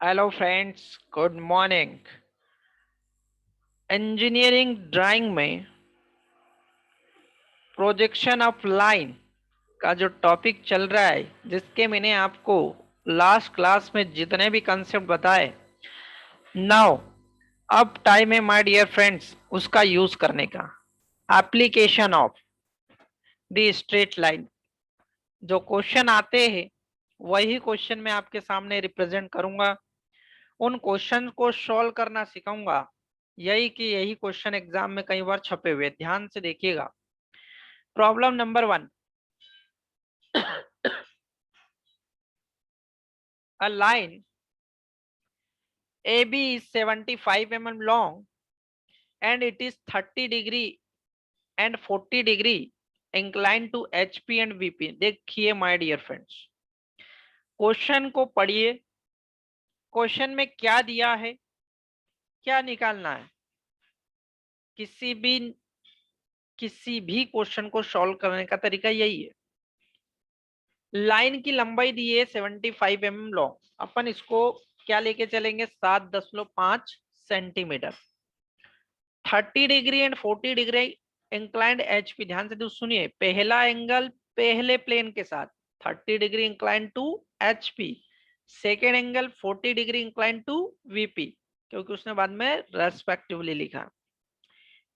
Hello friends, good morning. Engineering drawing में projection of line का जो टॉपिक चल रहा है, जिसके मैंने आपको लास्ट क्लास में जितने भी कंसेप्ट बताए, नाउ अब टाइम है माय डियर फ्रेंड्स उसका यूज करने का। Application of the straight line. जो क्वेश्चन आते हैं वही क्वेश्चन मैं आपके सामने रिप्रेजेंट करूंगा, उन क्वेश्चन को सॉल्व करना सिखाऊंगा। यही क्वेश्चन एग्जाम में कई बार छपे हुए, ध्यान से देखिएगा। Problem number 1। A line AB is 75 mm long and it is 30 degree and 40 degree inclined to HP and VP। देखिए माय डियर फ्रेंड्स, क्वेश्चन को पढ़िए। क्वेश्चन में क्या दिया है, क्या निकालना है। किसी भी क्वेश्चन को सॉल्व करने का तरीका यही है। लाइन की लंबाई दी है 75 mm लॉन्ग, अपन इसको क्या लेके चलेंगे, 7.5 centimetre. 30 degree and 40 degree inclined HP. ध्यान से सुनिए, पहला एंगल पहले प्लेन के साथ 30 degree inclined to HP, second angle 40 degree inclined to VP, क्योंकि उसने बाद में रेस्पेक्टिवली लिखा।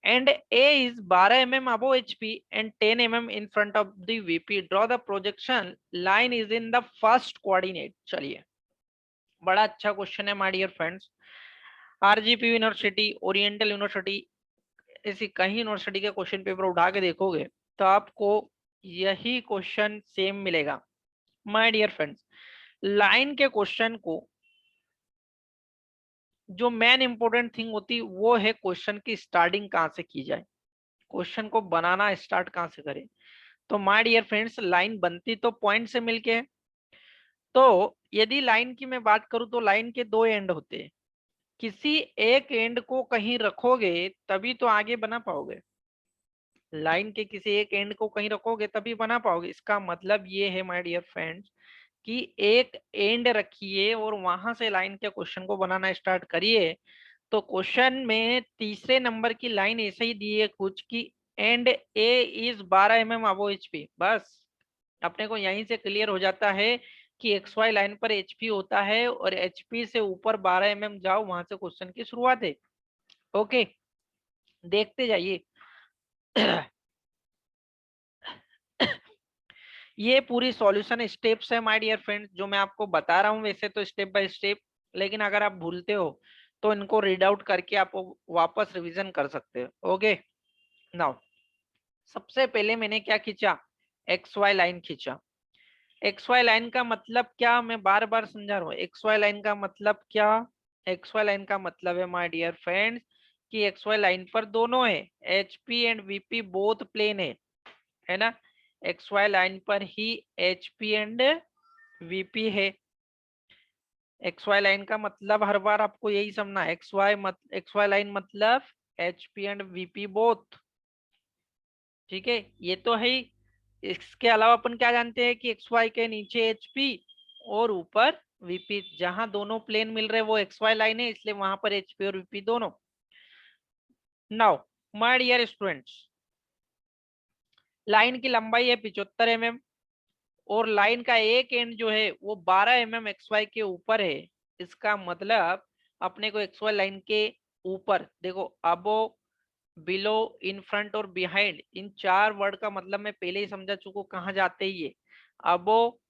and A is 12 mm above HP and 10 mm in front of the VP. Draw the projection line is in the first coordinate। चलिए, बड़ा अच्छा question है my dear friends. RGP university, oriental university, ऐसी कई university के question paper उठा के देखोगे तो आपको यही क्वेश्चन सेम मिलेगा। माय डियर फ्रेंड्स, लाइन के क्वेश्चन को जो मेन इंपॉर्टेंट थिंग होती वो है क्वेश्चन की स्टार्टिंग कहाँ से की जाए, क्वेश्चन को बनाना स्टार्ट कहाँ से करें। तो माय डियर फ्रेंड्स, लाइन बनती तो पॉइंट से मिलके है। तो यदि लाइन की मैं बात करूं तो लाइन के दो एंड होते हैं। किसी एक एंड को कहीं रखोगे तभी तो आगे बना पाओगे। लाइन के किसी एक एंड को कहीं रखोगे तभी बना पाओगे। इसका मतलब ये है माय डियर फ्रेंड्स कि एक एंड रखिए और वहां से लाइन के क्वेश्चन को बनाना स्टार्ट करिए। तो क्वेश्चन में तीसरे नंबर की लाइन ऐसे ही दी है कुछ कि and A is 12 mm above HP. बस अपने को यहीं से क्लियर हो जाता है कि एक्स वाई लाइन पर एचपी होता है और एचपी से ऊपर 12 mm जाओ, वहां से क्वेश्चन की शुरुआत है। ओके, देखते जाइए। ये पूरी सॉल्यूशन स्टेप्स है माय डियर फ्रेंड्स, जो मैं आपको बता रहा हूँ वैसे तो स्टेप बाय स्टेप, लेकिन अगर आप भूलते हो तो इनको रीड आउट करके आप वापस रिवीजन कर सकते हो। ओके, नाउ सबसे पहले मैंने क्या खींचा, एक्स वाई लाइन खींचा। एक्स वाई लाइन का मतलब क्या, मैं बार बार समझा रहा हूँ। एक्स वाई लाइन का मतलब क्या, एक्स वाई लाइन का मतलब है माय डियर फ्रेंड्स कि एक्स वाई लाइन पर दोनों है, HP and VP both plane है ना। एक्स वाई लाइन पर ही एचपी एंड वीपी है। एक्स वाई लाइन का मतलब हर बार आपको यही समझना, एक्स वाई लाइन मतलब एचपी एंड वीपी बोथ। ठीक है, ये तो है ही। इसके अलावा अपन क्या जानते हैं कि एक्स वाई के नीचे एचपी और ऊपर वीपी, जहां दोनों प्लेन मिल रहे हैं वो एक्स वाई लाइन है, इसलिए वहां पर एचपी और वीपी दोनों। Now my dear students, line की लंबाई है 75 mm और लाइन का एक एंड जो है वो 12 mm एक्स वाई के ऊपर है। इसका मतलब अपने को एक्स वाई लाइन के ऊपर देखो, अबो, बिलो, इन फ्रंट और बिहाइंड, इन चार वर्ड का मतलब मैं पहले ही समझा चुका कहाँ जाते ही ये। अबो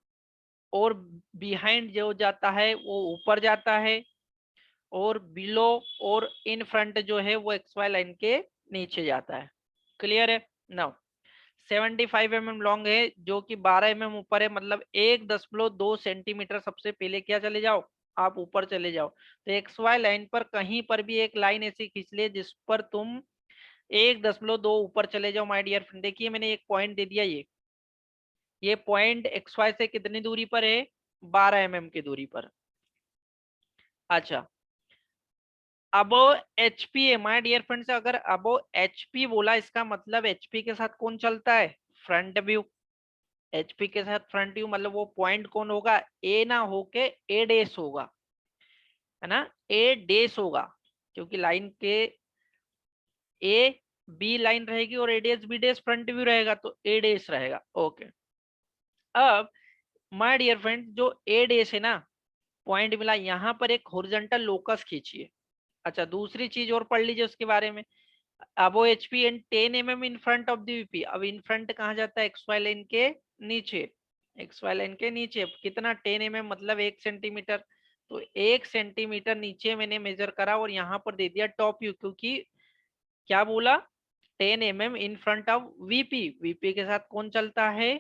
और बिहाइंड जो जाता है वो ऊपर जाता है, और बिलो और इन फ्रंट जो है वो एक्स वाई लाइन के नीचे जाता है। क्लियर है। नाउ 75 mm लॉन्ग है जो कि 12 mm ऊपर है, मतलब 1.2 सेंटीमीटर सबसे पहले क्या चले जाओ, आप ऊपर चले जाओ। तो एक्स वाई लाइन पर कहीं पर भी एक लाइन ऐसी खींच ले जिस पर तुम 1.2 ऊपर चले जाओ माय डियर फ्रेंड। देखिए मैंने एक पॉइंट दे दिया, ये पॉइंट एक्स वाई से कितनी दूरी पर है, 12 mm की दूरी पर। अच्छा, अबो एचपी है माय डियर फ्रेंड्स। अगर अबो एचपी बोला इसका मतलब एचपी के साथ कौन चलता है, फ्रंट व्यू। एचपी के साथ फ्रंट व्यू मतलब वो पॉइंट कौन होगा, ए ना होके ए डेस होगा। है ना, ए डेस होगा क्योंकि लाइन के ए बी लाइन रहेगी और ए डेस बी डेस फ्रंट व्यू रहेगा तो ए डेस रहेगा। ओके, अब माय डियर फ्रेंड जो ए डेस है ना पॉइंट मिला, यहाँ पर एक हॉरिजॉन्टल लोकस खींचिए। अच्छा, दूसरी चीज और पढ़ लीजिए उसके बारे में। Above HP and 10 mm in front of the VP. अब इन फ्रंट कहाँ जाता है, एक्स वाई लाइन के नीचे। एक्स वाई लाइन के नीचे कितना, 10 mm मतलब 1 सेंटीमीटर। तो 1 सेंटीमीटर नीचे मैंने मेजर करा और यहाँ पर दे दिया टॉप व्यू, क्योंकि क्या बोला, 10 mm in front of VP. VP के साथ कौन चलता है,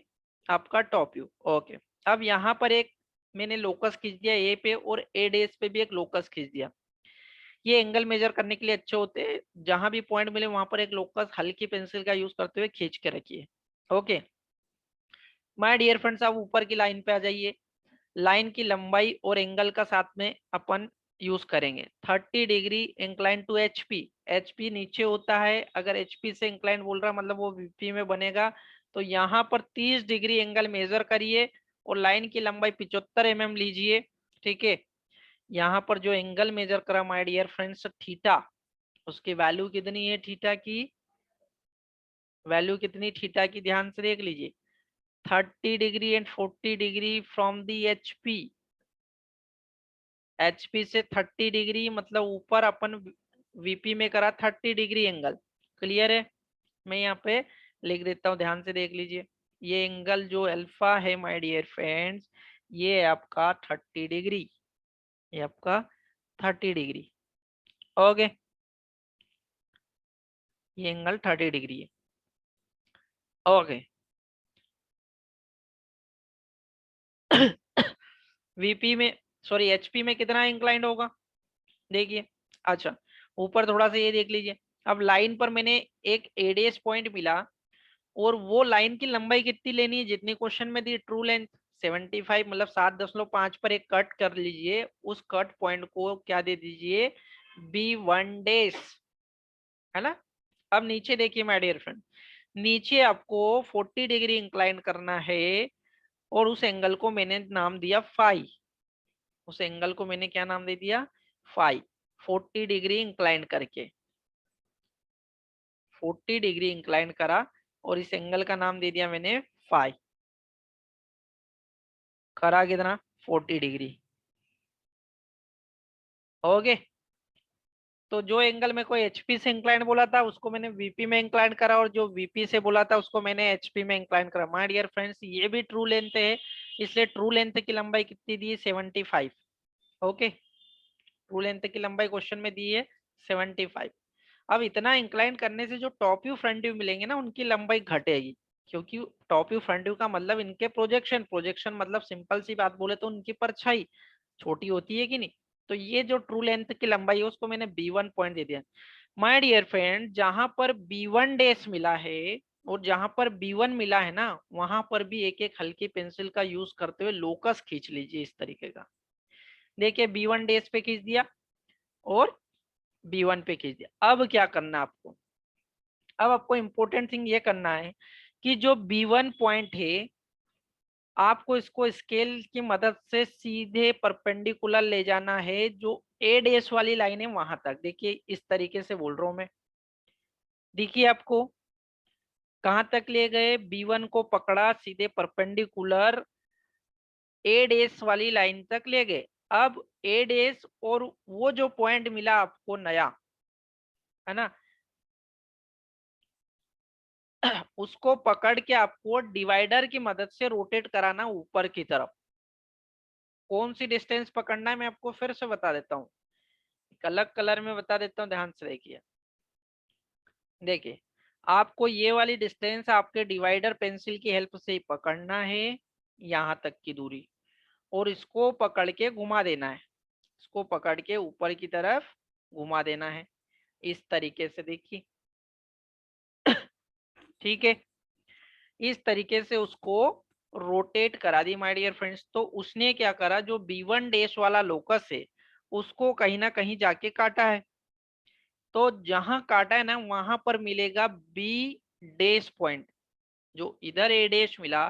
आपका टॉप व्यू। ओके, अब यहाँ पर एक मैंने लोकस खींच दिया ए पे और ए डेस पे भी एक लोकस खींच दिया। ये एंगल मेजर करने के लिए अच्छे होते हैं, जहां भी पॉइंट मिले वहां पर एक लोकस हल्की पेंसिल का यूज करते हुए खींच के रखिए। ओके माय डियर फ्रेंड्स, अब ऊपर की लाइन पे आ जाइए। लाइन की लंबाई और एंगल का साथ में अपन यूज करेंगे। 30 degree incline to HP. HP नीचे होता है, अगर एचपी से इंक्लाइन बोल रहा मतलब वो वीपी में बनेगा। तो यहाँ पर 30 डिग्री एंगल मेजर करिए और लाइन की लंबाई 75 mm लीजिए। ठीक है, यहाँ पर जो एंगल मेजर करा माय डियर फ्रेंड्स थीटा, उसकी वैल्यू कितनी है, थीटा की वैल्यू कितनी, थीटा की ध्यान से देख लीजिए। 30 degree and 40 degree from the HP. HP से 30 डिग्री मतलब ऊपर अपन वीपी में करा 30 डिग्री एंगल। क्लियर है, मैं यहाँ पे लिख देता हूँ, ध्यान से देख लीजिए। ये एंगल जो अल्फा है माय डियर फ्रेंड्स, ये है आपका 30 डिग्री। ये आपका 30 डिग्री। ओके, ये एंगल 30 डिग्री है। ओके वीपी में, सॉरी एचपी में कितना इंक्लाइंड होगा, देखिए। अच्छा, ऊपर थोड़ा सा ये देख लीजिए। अब लाइन पर मैंने एक एडीएस पॉइंट मिला और वो लाइन की लंबाई कितनी लेनी है, जितनी क्वेश्चन में दी, ट्रू लेंथ 75 मतलब 7.5 पर एक कट कर लीजिए। उस कट पॉइंट को क्या दे दीजिए, B1 डेस, है ना। अब नीचे देखिए माय डियर फ्रेंड, नीचे आपको 40 डिग्री इंक्लाइन करना है और उस एंगल को मैंने नाम दिया फाई। उस एंगल को मैंने क्या नाम दे दिया, फाई। 40 डिग्री इंक्लाइन करके 40 डिग्री इंक्लाइन करा और इस एंगल का नाम दे दिया मैंने फाई। करा कितना, 40 डिग्री। ओके, तो जो एंगल में कोई एचपी से इंक्लाइन बोला था उसको मैंने वीपी में इंक्लाइन करा और जो वीपी से बोला था उसको मैंने एचपी में इंक्लाइन करा। माय डियर फ्रेंड्स, ये भी ट्रू लेंथ है, इसलिए ट्रू लेंथ की लंबाई कितनी दी है, 75। ओके, ट्रू लेंथ की लंबाई क्वेश्चन में दी है 75। अब इतना इंक्लाइन करने से जो टॉप व्यू फ्रंट व्यू मिलेंगे ना उनकी लंबाई घटेगी, क्योंकि टॉप व्यू फ्रंट व्यू का मतलब इनके प्रोजेक्शन, प्रोजेक्शन मतलब सिंपल सी बात बोले तो उनकी परछाई छोटी होती है कि नहीं। तो ये जो ट्रू लेंथ की लंबाई है उसको मैंने B1 पॉइंट दे दिया। माय डियर फ्रेंड, जहां पर B1 डेस मिला है और जहां पर B1 मिला है ना वहां पर भी एक एक हल्की पेंसिल का यूज करते हुए लोकस खींच लीजिए इस तरीके का। देखिए B1 डेस पे खींच दिया और B1 पे खींच दिया। अब क्या करना है आपको, अब आपको इंपॉर्टेंट थिंग ये करना है कि जो B1 पॉइंट है आपको इसको स्केल की मदद से सीधे परपेंडिकुलर ले जाना है जो ए डेस वाली लाइन है वहां तक। देखिए इस तरीके से बोल रहा हूं मैं, देखिए आपको कहां तक ले गए, B1 को पकड़ा सीधे परपेंडिकुलर ए डेस वाली लाइन तक ले गए। अब ए डेस और वो जो पॉइंट मिला आपको नया, है ना, उसको पकड़ के आपको डिवाइडर की मदद से रोटेट कराना ऊपर की तरफ। कौन सी डिस्टेंस पकड़ना है मैं आपको फिर से बता देता हूँ, एक अलग कलर में बता देता हूँ, ध्यान से देखिए। देखिए आपको ये वाली डिस्टेंस आपके डिवाइडर पेंसिल की हेल्प से ही पकड़ना है, यहाँ तक की दूरी, और इसको पकड़ के घुमा देना है। इसको पकड़ के ऊपर की तरफ घुमा देना है इस तरीके से, देखिए। ठीक है, इस तरीके से उसको रोटेट करा दी माय डियर फ्रेंड्स। तो उसने क्या करा, जो B1 डेश वाला लोकस है उसको कहीं ना कहीं जाके काटा है। तो जहां काटा है ना वहां पर मिलेगा B डेश पॉइंट। जो इधर ए डेश मिला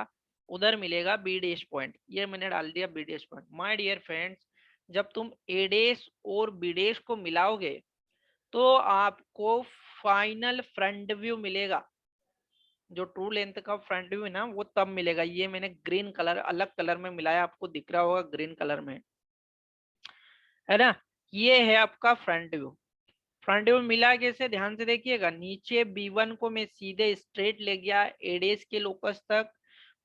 उधर मिलेगा B डेश पॉइंट। ये मैंने डाल दिया B dash point. My dear friends, जब तुम ए डैश और बी डैश को मिलाओगे तो आपको फाइनल फ्रंट व्यू मिलेगा। जो ट्रू लेंथ का फ्रंट व्यू है ना वो तब मिलेगा। ये मैंने ग्रीन कलर अलग कलर में मिलाया, आपको दिख रहा होगा ग्रीन कलर में, है ना। ये है आपका फ्रंट व्यू। फ्रंट व्यू मिला कैसे, ध्यान से देखिएगा। नीचे B1 को मैं सीधे स्ट्रेट ले गया एडेस के लोकस तक,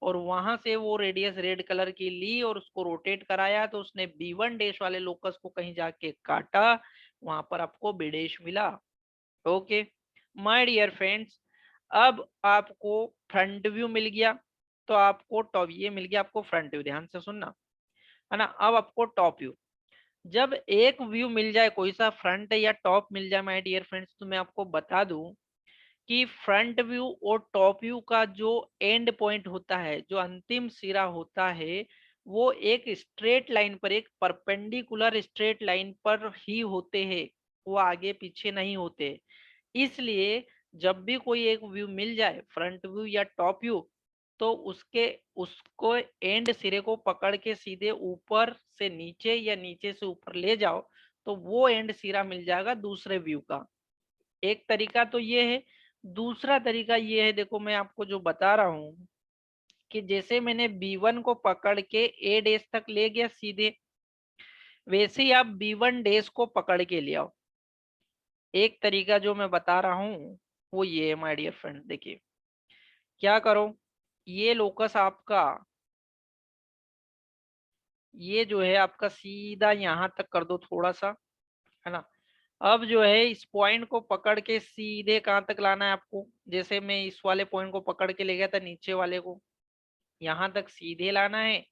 और वहां से वो रेडियस रेड कलर की ली और उसको रोटेट कराया, तो उसने B1 डैश वाले लोकस को कहीं जाके काटा, वहां पर आपको बी डैश मिला। ओके माय डियर फ्रेंड्स, अब आपको फ्रंट व्यू मिल गया, तो आपको टॉप, ये मिल गया आपको फ्रंट व्यू, ध्यान से सुनना, है ना। अब आपको टॉप व्यू, जब एक व्यू मिल जाए, कोई सा फ्रंट या टॉप मिल जाए माय डियर फ्रेंड्स, तो मैं आपको बता दूं कि फ्रंट व्यू और टॉप व्यू का जो एंड पॉइंट होता है, जो अंतिम सिरा होता है, वो एक स्ट्रेट लाइन पर, एक परपेंडिकुलर स्ट्रेट लाइन पर ही होते हैं, वो आगे पीछे नहीं होते। इसलिए जब भी कोई एक व्यू मिल जाए, फ्रंट व्यू या टॉप व्यू, तो उसको एंड सिरे को पकड़ के सीधे ऊपर से नीचे या नीचे से ऊपर ले जाओ, तो वो एंड सिरा मिल जाएगा दूसरे व्यू का। एक तरीका तो ये है। दूसरा तरीका ये है, देखो मैं आपको जो बता रहा हूँ कि जैसे मैंने B1 को पकड़ के ए डेज तक ले गया सीधे, वैसे ही आप B1 डेज को पकड़ के ले आओ। एक तरीका जो मैं बता रहा हूँ वो ये है माय डियर फ्रेंड, देखिए क्या करो, ये लोकस आपका, ये जो है आपका सीधा यहाँ तक कर दो थोड़ा सा, है ना। अब जो है इस पॉइंट को पकड़ के सीधे कहाँ तक लाना है आपको, जैसे मैं इस वाले पॉइंट को पकड़ के ले गया था नीचे वाले को, यहाँ तक सीधे लाना है।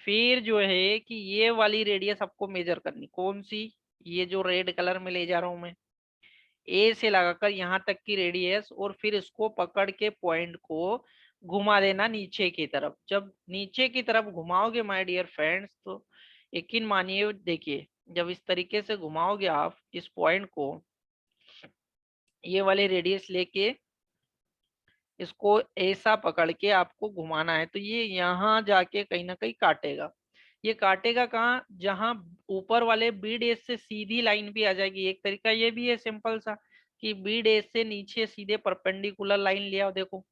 फिर जो है कि ये वाली रेडियस आपको मेजर करनी, कौन सी, ये जो रेड कलर में ले जा रहा हूं मैं, ए से लगाकर यहाँ तक की रेडियस, और फिर इसको पकड़ के पॉइंट को घुमा देना नीचे की तरफ। जब नीचे की तरफ घुमाओगे माय डियर फ्रेंड्स, तो यकीन मानिए, देखिए जब इस तरीके से घुमाओगे आप इस पॉइंट को, ये वाले रेडियस लेके इसको ऐसा पकड़ के आपको घुमाना है, तो ये यहाँ जाके कहीं ना कहीं काटेगा। ये काटेगा कहाँ, जहां ऊपर वाले बी डेस से सीधी लाइन भी आ जाएगी। एक तरीका ये भी है सिंपल सा, कि बी डेस से नीचे सीधे परपेंडिकुलर लाइन ले आओ, देखो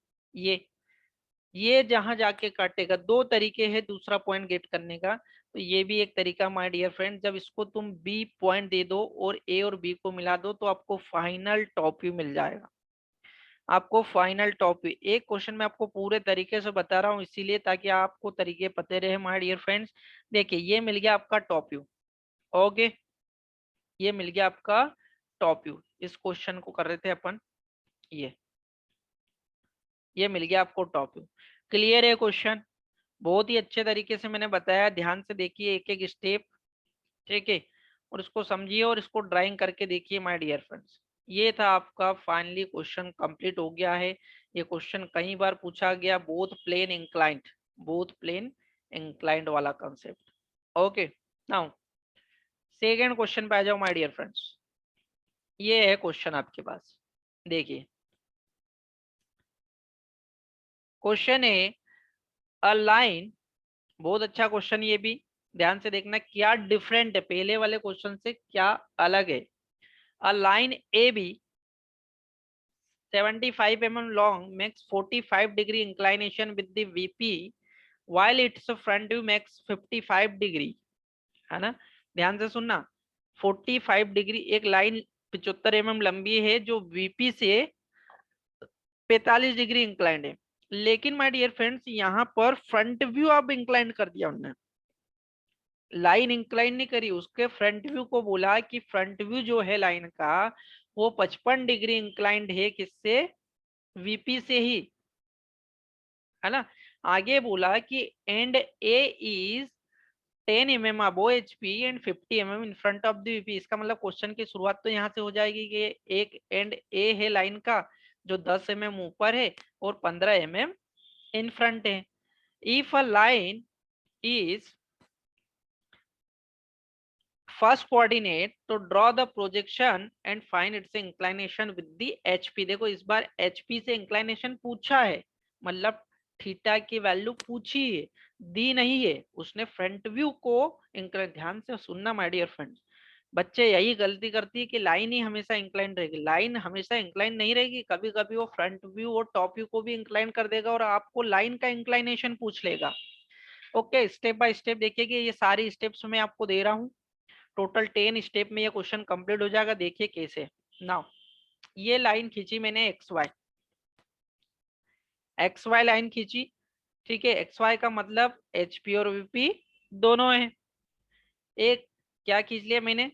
ये जहां जाके काटेगा। दो तरीके हैं दूसरा पॉइंट गेट करने का, तो ये भी एक तरीका माय डियर फ्रेंड। जब इसको तुम बी पॉइंट दे दो और ए और बी को मिला दो, तो आपको फाइनल टॉप व्यू मिल जाएगा। आपको फाइनल टॉप व्यू, एक क्वेश्चन में आपको पूरे तरीके से बता रहा हूँ इसीलिए ताकि आपको तरीके पते रहे माय डियर फ्रेंड्स। देखिए ये मिल गया आपका टॉप व्यू। ओके, ये मिल गया आपका टॉप व्यू। इस क्वेश्चन को कर रहे थे अपन, ये मिल गया आपको टॉप व्यू। क्लियर है क्वेश्चन, बहुत ही अच्छे तरीके से मैंने बताया, ध्यान से देखिए एक एक स्टेप, ठीक है, और इसको समझिए और इसको ड्राइंग करके देखिए माय डियर फ्रेंड्स। ये था आपका फाइनली क्वेश्चन कंप्लीट हो गया है। ये क्वेश्चन कई बार पूछा गया, बोथ प्लेन इंक्लाइंड वाला concept. Okay, now second question पे आ जाओ माय डियर फ्रेंड्स। ये है क्वेश्चन आपके पास, देखिए क्वेश्चन है अ लाइन, बहुत अच्छा क्वेश्चन ये भी, ध्यान से देखना क्या डिफरेंट है पहले वाले क्वेश्चन से, क्या अलग है। A line A B 75 mm long makes 45-degree inclination with the VP while its front view makes 55 degree, है ना। ध्यान से सुनना, 45 डिग्री एक लाइन 75 mm लंबी है जो VP से 45 डिग्री इंक्लाइंड है। लेकिन माय डियर फ्रेंड्स यहाँ पर फ्रंट व्यू अब इंक्लाइंड कर दिया उन्होंने, लाइन इंक्लाइन नहीं करी, उसके फ्रंट व्यू को बोला कि फ्रंट व्यू जो है लाइन का वो 55 डिग्री इंक्लाइंड है, किससे, VP से ही, है ना। आगे बोला कि and A is 10 mm above HP and 50 mm in front of the VP। इसका मतलब क्वेश्चन की शुरुआत तो यहाँ से हो जाएगी कि एक एंड ए है लाइन का जो 10 mm ऊपर है और 15 mm इन फ्रंट है। If a line is first coordinate तो draw the projection and find its inclination with the HP। देखो इस बार HP से इंक्लाइनेशन पूछा है, मतलब थीटा की वैल्यू पूछी है, दी नहीं है, उसने फ्रंट व्यू को इंक्लाइन, ध्यान से सुनना माय डियर फ्रेंड्स, बच्चे यही गलती करती है कि लाइन ही हमेशा इंक्लाइन रहेगी। लाइन हमेशा इंक्लाइन नहीं रहेगी, कभी कभी वो फ्रंट व्यू और टॉप व्यू को भी इंक्लाइन कर देगा और आपको लाइन का इंक्लाइनेशन पूछ लेगा। ओके, स्टेप बाय स्टेप देखिए कि ये सारी स्टेप्स मैं आपको दे रहा हूँ, टोटल 10 स्टेप में ये क्वेश्चन कंप्लीट हो जाएगा। देखिए कैसे। नाउ ये लाइन खींची मैंने एक्स वाई लाइन खींची, ठीक है। एक्स वाई का मतलब एचपी और वीपी दोनों है। एक क्या खींच लिया मैंने,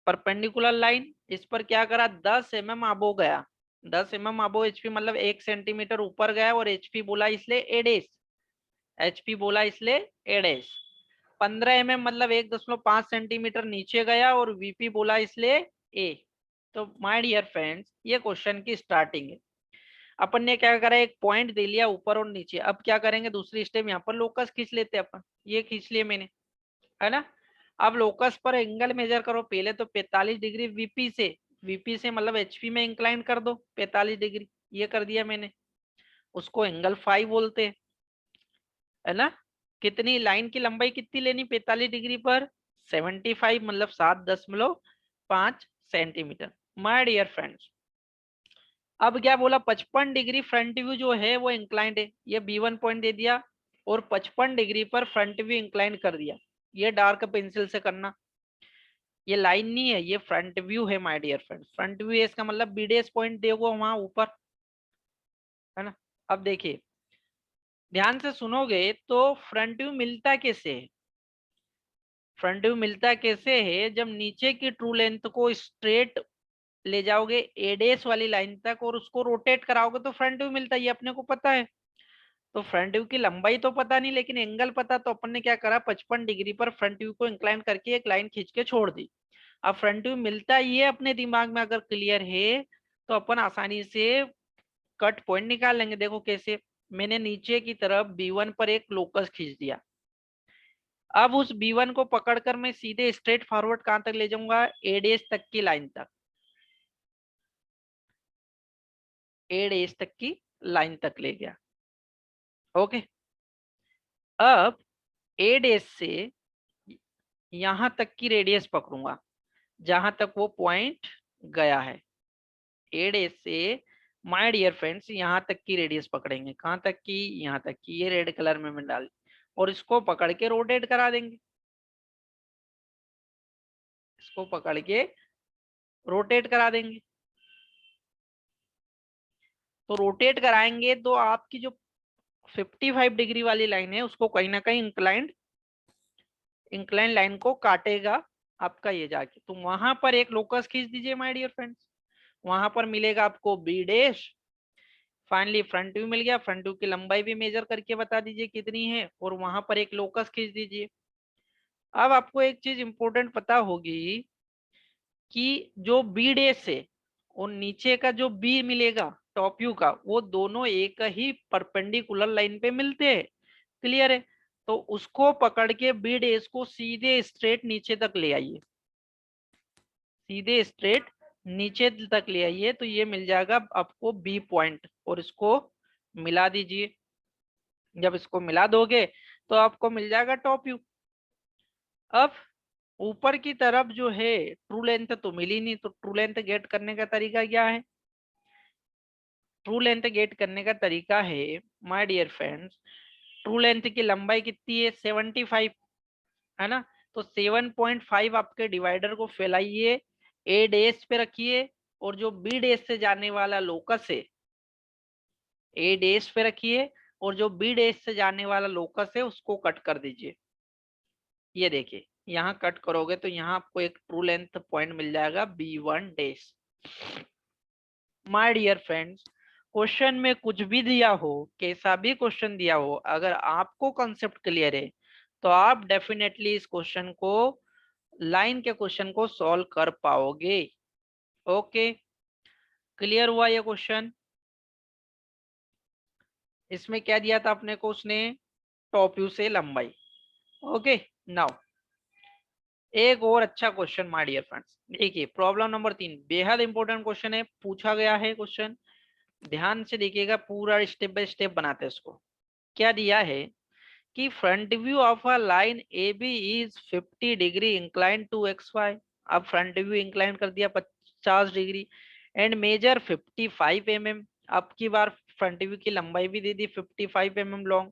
परपेंडिकुलर लाइन, इस पर क्या करा, 10 mm आबो गया। 10 mm आबो एचपी मतलब 1 सेंटीमीटर ऊपर गया, और एचपी बोला इसलिए एडेस, एचपी बोला इसलिए एडेस। 15 mm मतलब 1.5 सेंटीमीटर नीचे गया, और वीपी बोला इसलिए ए। तो माय डियर फ्रेंड्स, ये क्वेश्चन की स्टार्टिंग है। अपन ने क्या करा, एक पॉइंट दे लिया ऊपर और नीचे। अब क्या करेंगे, दूसरी स्टेप यहाँ पर लोकस खींच लेते हैं अपन। ये खींच लिए मैंने, है ना। अब लोकस पर एंगल मेजर करो, पहले तो 45 डिग्री वीपी से, वीपी से मतलब एचपी में इंक्लाइन कर दो 45 डिग्री, ये कर दिया मैंने। उसको एंगल फाइव बोलते हैं, है ना। कितनी लाइन की लंबाई कितनी लेनी 45 डिग्री पर, 75 मतलब 7.5 सेंटीमीटर। माय डियर फ्रेंड्स, अब क्या बोला, 55 डिग्री फ्रंट व्यू जो है वो इंक्लाइंड है, ये B1 पॉइंट दे दिया, और 55 डिग्री पर फ्रंट व्यू इंक्लाइंड कर दिया। ये डार्क पेंसिल से करना, ये लाइन नहीं है, ये फ्रंट व्यू है my dear friend. Front view है इसका मतलब बीडीएस पॉइंट देखो वहां ऊपर, है ना। अब देखिए ध्यान से सुनोगे तो फ्रंट व्यू मिलता कैसे है, फ्रंट व्यू मिलता कैसे है, जब नीचे की ट्रू लेंथ को स्ट्रेट ले जाओगे एडेस वाली लाइन तक और उसको रोटेट कराओगे तो फ्रंट व्यू मिलता है, ये अपने को पता है। तो फ्रंट व्यू की लंबाई तो पता नहीं, लेकिन एंगल पता, तो अपन ने क्या करा, 55 डिग्री पर फ्रंट व्यू को इंक्लाइन करके एक लाइन खींच के छोड़ दी। अब फ्रंट व्यू मिलता ये अपने दिमाग में अगर क्लियर है तो अपन आसानी से कट पॉइंट निकाल लेंगे। देखो कैसे, मैंने नीचे की तरफ B1 पर एक लोकस खींच दिया। अब उस B1 को पकड़कर मैं सीधे स्ट्रेट फॉरवर्ड कहां तक ले जाऊंगा, एडेस तक की लाइन तक, एडेस तक की लाइन तक ले गया। ओके, अब एडेस से यहां तक की रेडियस पकड़ूंगा जहां तक वो पॉइंट गया है। एडेस से माय डियर फ्रेंड्स यहां तक की रेडियस पकड़ेंगे, कहां तक की, यहां तक की, ये रेड कलर में मैं डाल, और इसको पकड़ के रोटेट करा देंगे, इसको पकड़ के रोटेट करा देंगे। तो रोटेट कराएंगे तो आपकी जो 55 डिग्री वाली लाइन है उसको कहीं ना कहीं इंक्लाइंड, इंक्लाइन लाइन को काटेगा आपका ये जाके। तो वहां पर एक लोकस खींच दीजिए माय डियर फ्रेंड्स, वहां पर मिलेगा आपको B dash. Finally front view मिल गया, फ्रंट व्यू की लंबाई भी मेजर करके बता दीजिए कितनी है, और वहां पर एक लोकस खींच दीजिए। अब आपको एक चीज इंपॉर्टेंट पता होगी कि जो बी डैश है और नीचे का जो बी मिलेगा टॉप व्यू का, वो दोनों एक ही परपेंडिकुलर लाइन पे मिलते हैं। क्लियर है। तो उसको पकड़ के बी डैश को सीधे स्ट्रेट नीचे तक ले आइए, सीधे स्ट्रेट नीचे तक ले आइए, तो ये मिल जाएगा आपको बी पॉइंट, और इसको मिला दीजिए। जब इसको मिला दोगे तो आपको मिल जाएगा टॉप व्यू। अब ऊपर की तरफ जो है ट्रू लेंथ तो मिली नहीं, तो ट्रू लेंथ गेट करने का तरीका क्या है, ट्रू लेंथ गेट करने का तरीका है my dear friends, true length की लंबाई कितनी है 75, है ना। तो 7.5 आपके डिवाइडर को फैलाइए, ए डेस पे रखिए, और जो बी डेस से जाने वाला लोकस है ए डेस पे रखिए, और जो बी डेस से जाने वाला लोकस है उसको कट कर दीजिए। ये देखिए यहाँ कट करोगे तो यहाँ आपको एक ट्रू लेंथ पॉइंट मिल जाएगा B1 dash. My dear friends, question में कुछ भी दिया हो, कैसा भी क्वेश्चन दिया हो, अगर आपको कॉन्सेप्ट क्लियर है तो आप डेफिनेटली इस क्वेश्चन को, लाइन के क्वेश्चन को सॉल्व कर पाओगे। ओके, क्लियर हुआ ये क्वेश्चन। इसमें क्या दिया था अपने को उसने, टॉप व्यू से लंबाई। ओके, नाउ एक और अच्छा क्वेश्चन माय डियर फ्रेंड्स, देखिए प्रॉब्लम नंबर 3 बेहद इंपॉर्टेंट क्वेश्चन है, पूछा गया है क्वेश्चन। ध्यान से देखिएगा, पूरा स्टेप बाय स्टेप बनाते हैं इसको। क्या दिया है, कि front view of a line A B is 50 degree incline to X Y. अब फ्रंट व्यू इंक्लाइन कर दिया 50 डिग्री एंड मेजर 55 mm। अब की बार फ्रंट व्यू की लंबाई भी दे दी 55 mm long,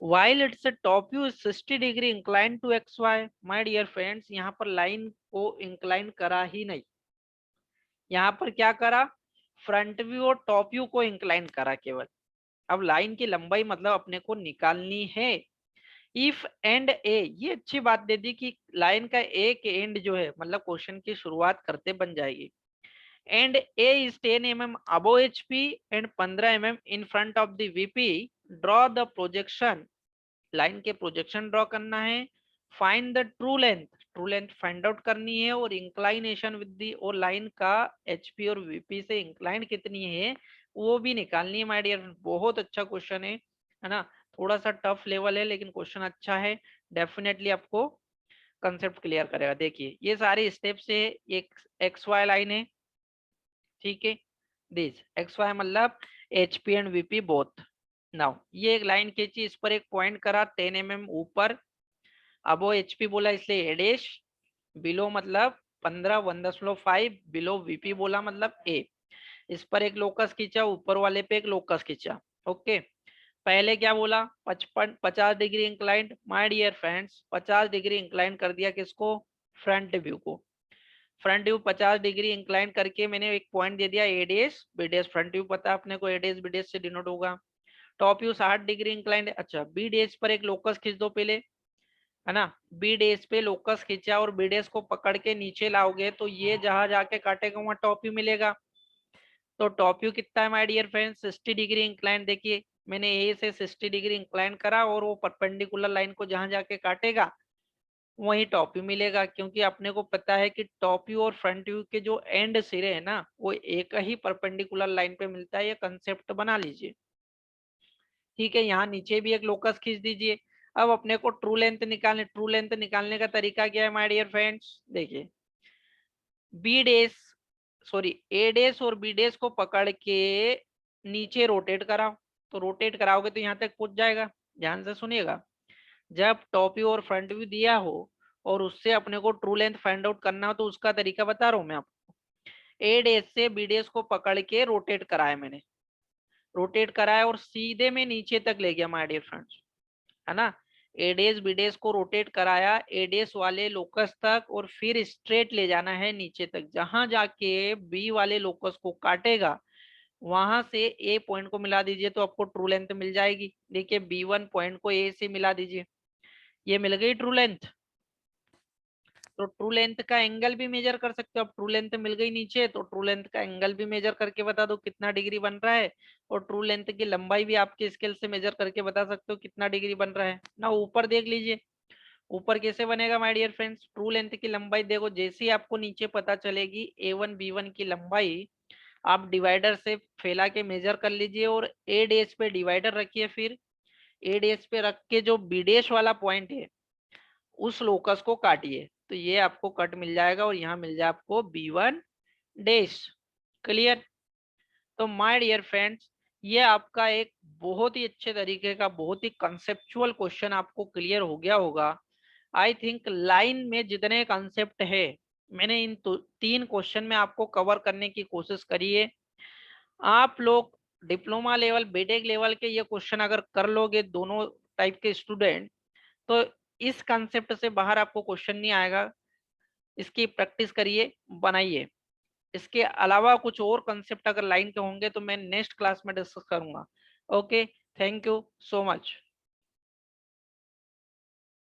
while its top view is 60 degree incline to X Y. My dear friends, यहाँ पर लाइन को इंक्लाइन करा ही नहीं, यहाँ पर क्या करा, फ्रंट व्यू और टॉप व्यू को इंक्लाइन करा केवल। अब लाइन की लंबाई मतलब अपने को निकालनी है। इफ एंड ए, ये अच्छी बात दे दी कि लाइन का एक एंड जो है मतलब क्वेश्चन की शुरुआत करते बन जाएगी। And A is 10 mm above HP and 15 mm in front of the VP, draw the projection. Line के प्रोजेक्शन ड्रॉ करना है। Find the true length, true length find out करनी है, और इंक्लाइनेशन विद दी, और लाइन का HP और VP से इंक्लाइन कितनी है वो भी निकालनी है। माय डियर, बहुत अच्छा क्वेश्चन है ना। थोड़ा सा टफ लेवल है लेकिन क्वेश्चन अच्छा है, डेफिनेटली आपको कंसेप्ट क्लियर करेगा। देखिए ये सारे स्टेप से एक एक्स वाई लाइन है, ठीक है। दिस एक्स वाई मतलब HP and VP both. Now ये एक लाइन खींची, इस पर एक पॉइंट करा 10 mm ऊपर, अब वो एचपी बोला इसलिए ए डैश, बिलो मतलब 15 1.5, बिलो वीपी बोला मतलब ए। इस पर एक लोकस खींचा, ऊपर वाले पे एक लोकस खींचा। ओके, पहले क्या बोला 55 50 degree inclined. My dear friends 50 degree incline कर दिया किसको, फ्रंट व्यू को। फ्रंट व्यू 50 डिग्री इंक्लाइन करके मैंने एक पॉइंट दे दिया A dash B dash. Front view पता है अपने को, ए डैश बी डैश से डिनोट होगा। Top view 60 degree inclined. अच्छा, बी डैश पर एक लोकस खींच दो पहले, है ना। बी डैश पे लोकस खींचा और बी डैश को पकड़ के नीचे लाओगे तो ये जहां जाके काटेगा वहां टॉप व्यू मिलेगा। तो टॉप व्यू कितना है my dear friends, 60 degree incline. देखिए मैंने ए से 60 डिग्री इंक्लाइन करा और वो परपेंडिकुलर लाइन को जहां जाके काटेगा वही टॉप व्यू मिलेगा, क्योंकि अपने को पता है कि टॉप व्यू और फ्रंट व्यू के जो एंड सिरे है ना वो एक ही परपेंडिकुलर लाइन पे मिलता है। ये कंसेप्ट बना लीजिए, ठीक है। यहाँ नीचे भी एक लोकस खींच दीजिए। अब अपने को ट्रू लेंथ निकालने, ट्रू लेंथ निकालने का तरीका क्या है माय डियर फ्रेंड्स, देखिए बी डेस सॉरी ए डेस और बी डेस को पकड़ के नीचे रोटेट कराओ। तो रोटेट कराओगे तो यहाँ तक पहुंच जाएगा। ध्यान से सुनिएगा, जब टॉप व्यू और फ्रंट व्यू दिया हो और उससे अपने को ट्रू लेंथ फाइंड आउट करना हो तो उसका तरीका बता रहा हूं मैं आपको। ए डेस से बी डेस को पकड़ के रोटेट कराया मैंने, रोटेट कराया और सीधे में नीचे तक ले गया माय डियर फ्रेंड्स, है ना। एडेस बीडेस को रोटेट कराया एडेस वाले लोकस तक और फिर स्ट्रेट ले जाना है नीचे तक, जहां जाके बी वाले लोकस को काटेगा वहां से ए पॉइंट को मिला दीजिए तो आपको ट्रू लेंथ मिल जाएगी। देखिए बी वन पॉइंट को ए से मिला दीजिए, ये मिल गई ट्रू लेंथ। तो ट्रू लेंथ का एंगल भी मेजर कर सकते हो। अब ट्रू लेंथ मिल गई नीचे तो ट्रू लेंथ का एंगल भी मेजर करके बता दो कितना डिग्री बन रहा है, और ट्रू लेंथ की लंबाई भी आपके स्केल से मेजर करके बता सकते हो कितना डिग्री बन रहा है ना। ऊपर देख लीजिए, ऊपर कैसे बनेगा my dear friends, true length की लंबाई देखो जैसे ही आपको नीचे पता चलेगी A1 B1 की लंबाई आप डिवाइडर से फैला के मेजर कर लीजिए और ए डेश पे डिवाइडर रखिए, फिर ए डेश पे रख के जो बी डेश वाला पॉइंट है उस लोकस को काटिए तो ये आपको कट मिल जाएगा और यहाँ मिल जाए आपको B1 डैश। क्लियर। तो माय डियर फ्रेंड्स ये आपका एक बहुत ही अच्छे तरीके का बहुत ही कंसेप्चुअल क्वेश्चन आपको क्लियर हो गया होगा। आई थिंक लाइन में जितने कंसेप्ट है मैंने इन तीन क्वेश्चन में आपको कवर करने की कोशिश करी है। आप लोग डिप्लोमा लेवल बीटेक लेवल के ये क्वेश्चन अगर कर लोगे दोनों टाइप के स्टूडेंट तो इस कंसेप्ट से बाहर आपको क्वेश्चन नहीं आएगा। इसकी प्रैक्टिस करिए, बनाइए। इसके अलावा कुछ और कंसेप्ट अगर लाइन के होंगे तो मैं नेक्स्ट क्लास में डिस्कस करूंगा। Okay, thank you so much.